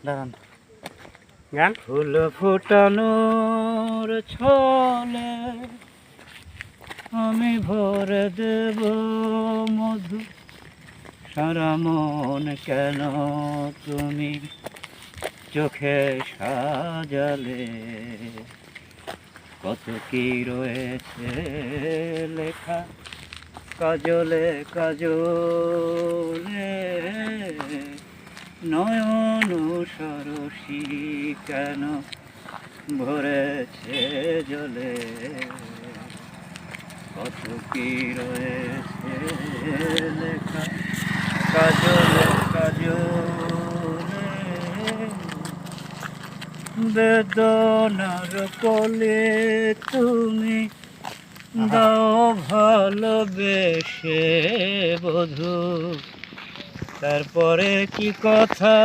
দাঁড়ান গান। ফুল ফুটানোর ছলে আমি ভরে দেব মধু, সারা মন কেন তুমি চোখে সাজালে, কত কি রয়েছে লেখা কাজলে কাজলে, নয়ন সরসী কেন ভরেছে জলে, কত কি রয়েছে লেখা কাজলে কাজলে, বেদনার কোলে তুমি দাও ভালোবেসে বধূ, তারপরে কি কথা